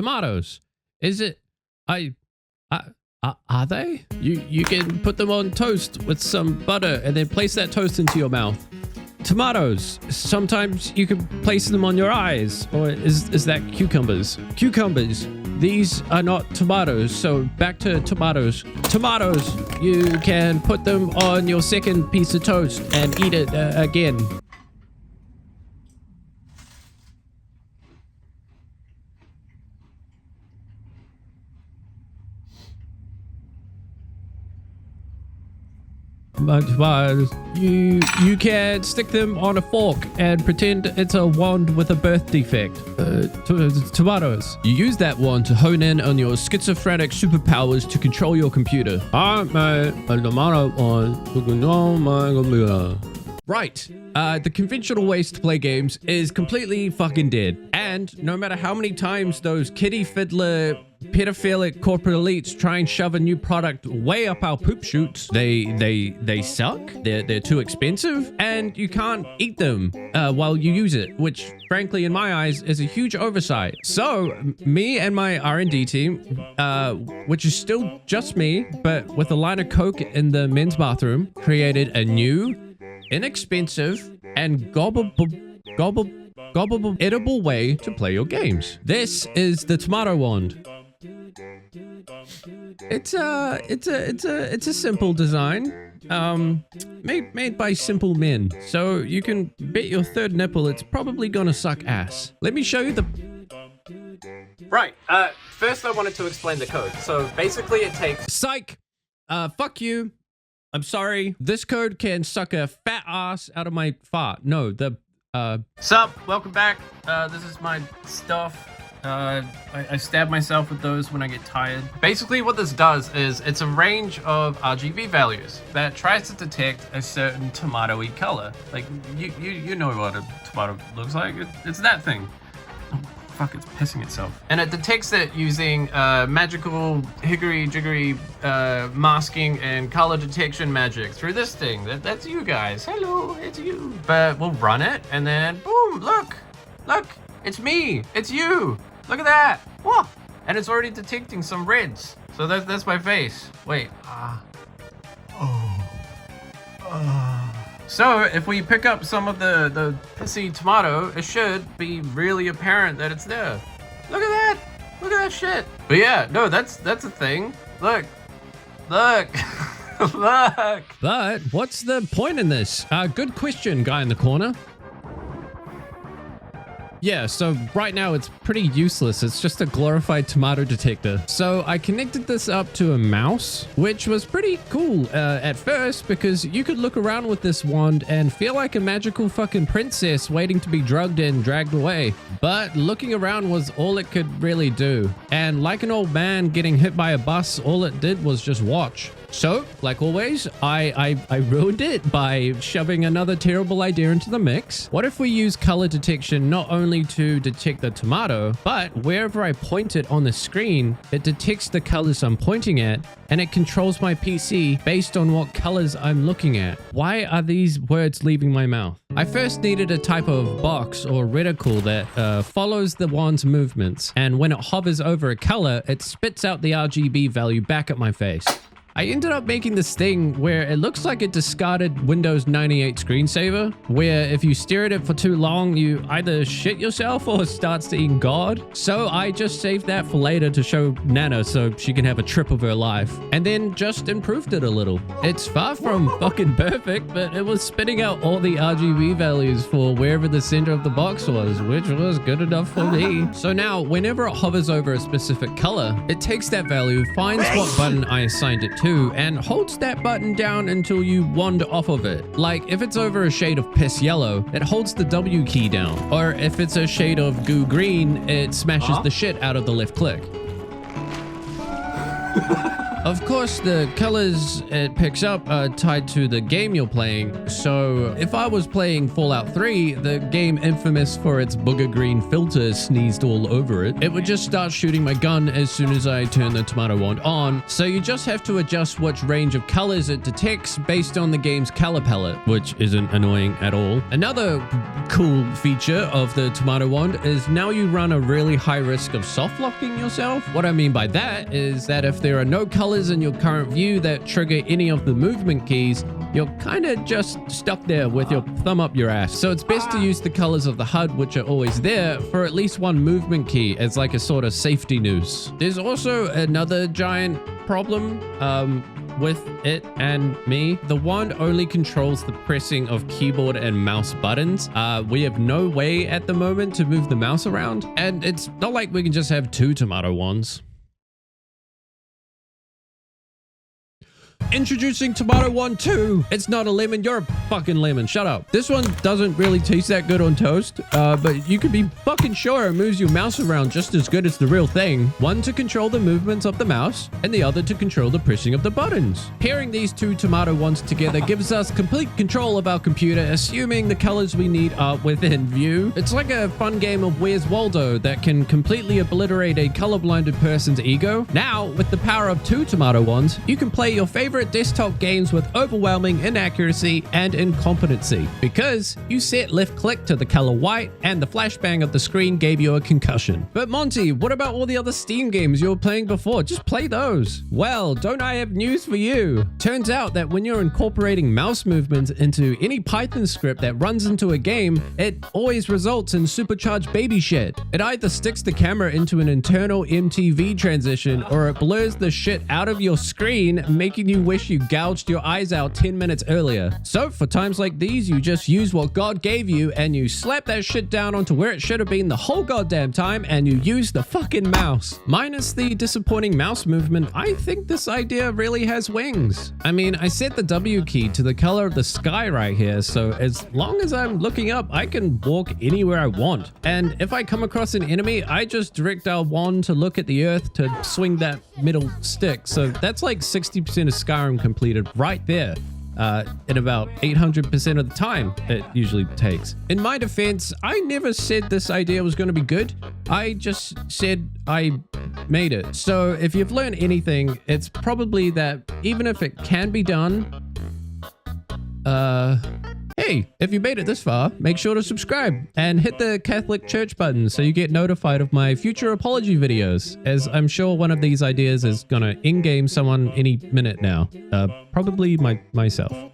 tomatoes. Is it? Are they? You can put them on toast with some butter and then place that toast into your mouth. Tomatoes. Sometimes you can place them on your eyes. Or is that cucumbers? Cucumbers. These are not tomatoes. So back to tomatoes. Tomatoes. You can put them on your second piece of toast and eat it again. You can stick them on a fork and pretend it's a wand with a birth defect. Tomatoes. You use that wand to hone in on your schizophrenic superpowers to control your computer. I'm a tomato on my computer. Right. The conventional ways to play games is completely fucking dead. And no matter how many times those kitty fiddler pedophilic corporate elites try and shove a new product way up our poop chutes, they suck. They're too expensive, and you can't eat them while you use it, which frankly in my eyes is a huge oversight. So me and my R&D team, which is still just me, but with a line of Coke in the men's bathroom, created a new, inexpensive, and gobbleable edible way to play your games. This is the tomato wand. It's a simple design, made by simple men. So you can bet your third nipple it's probably gonna suck ass. Let me show you the... Right, first I wanted to explain the code. So basically it takes... Psych! Fuck you. I'm sorry. This code can suck a fat ass out of my fart. No, the... Sup, welcome back. This is my stuff. I stab myself with those when I get tired. Basically what this does is it's a range of RGB values that tries to detect a certain tomatoey color. Like, you know what a tomato looks like. It's that thing. Oh, fuck, it's pissing itself. And it detects it using magical hickory-jiggery masking and color detection magic through this thing. That's you guys. Hello, it's you. But we'll run it and then boom, look, it's me, it's you. Look at that. Whoa. And it's already detecting some reds. So that's my face. Wait. So if we pick up some of the pissy tomato, it should be really apparent that it's there. Look at that. Look at that shit. But yeah, no, that's a thing. Look. Look. But what's the point in this? Good question, guy in the corner. Yeah, so right now it's pretty useless. It's just a glorified tomato detector. So I connected this up to a mouse, which was pretty cool at first because you could look around with this wand and feel like a magical fucking princess waiting to be drugged and dragged away. But looking around was all it could really do. And like an old man getting hit by a bus, all it did was just watch. So, like always, I ruined it by shoving another terrible idea into the mix. What if we use color detection not only to detect the tomato, but wherever I point it on the screen, it detects the colors I'm pointing at, and it controls my PC based on what colors I'm looking at. Why are these words leaving my mouth? I first needed a type of box or reticle that follows the wand's movements, and when it hovers over a color, it spits out the RGB value back at my face. I ended up making this thing where it looks like it discarded Windows 98 screensaver, where if you stare at it for too long, you either shit yourself or start seeing God. So I just saved that for later to show Nana so she can have a trip of her life, and then just improved it a little. It's far from fucking perfect, but it was spitting out all the RGB values for wherever the center of the box was, which was good enough for me. So now, whenever it hovers over a specific color, it takes that value, finds what button I assigned it to, and holds that button down until you wander off of it. Like if it's over a shade of piss yellow, it holds the W key down. Or if it's a shade of goo green, it smashes the shit out of the left click. Of course, the colors it picks up are tied to the game you're playing. So if I was playing Fallout 3, the game infamous for its booger green filter sneezed all over it, it would just start shooting my gun as soon as I turn the tomato wand on. So you just have to adjust which range of colors it detects based on the game's color palette, which isn't annoying at all. Another cool feature of the tomato wand is now you run a really high risk of soft locking yourself. What I mean by that is that if there are no colors in your current view that trigger any of the movement keys, you're kind of just stuck there with your thumb up your ass. So it's best to use the colors of the HUD, which are always there, for at least one movement key as like a sort of safety noose. There's also another giant problem with it and me. The wand only controls the pressing of keyboard and mouse buttons. We have no way at the moment to move the mouse around, and it's not like we can just have two tomato wands. Introducing Tomato Wand 2. It's not a lemon, you're a fucking lemon. Shut up. This one doesn't really taste that good on toast, but you can be fucking sure it moves your mouse around just as good as the real thing. One to control the movements of the mouse, and the other to control the pressing of the buttons. Pairing these two tomato wands together gives us complete control of our computer, assuming the colors we need are within view. It's like a fun game of Where's Waldo that can completely obliterate a colorblinded person's ego. Now, with the power of two tomato wands, you can play your favorite desktop games with overwhelming inaccuracy and incompetency because you set left click to the color white and the flashbang of the screen gave you a concussion. But Monty, what about all the other Steam games you were playing before? Just play those. Well, don't I have news for you? Turns out that when you're incorporating mouse movements into any Python script that runs into a game, it always results in supercharged baby shit. It either sticks the camera into an internal MTV transition or it blurs the shit out of your screen, making you wish you gouged your eyes out 10 minutes earlier. So for times like these, you just use what God gave you and you slap that shit down onto where it should have been the whole goddamn time and you use the fucking mouse. Minus the disappointing mouse movement, I think this idea really has wings. I mean, I set the W key to the color of the sky right here, so as long as I'm looking up, I can walk anywhere I want. And if I come across an enemy, I just direct our wand to look at the earth to swing that middle stick. So that's like 60% of Skyrim completed right there. In about 800% of the time it usually takes. In my defense, I never said this idea was going to be good. I just said I made it. So if you've learned anything, it's probably that even if it can be done, hey, if you made it this far, make sure to subscribe and hit the Catholic Church button so you get notified of my future apology videos, as I'm sure one of these ideas is gonna in-game someone any minute now. Probably myself.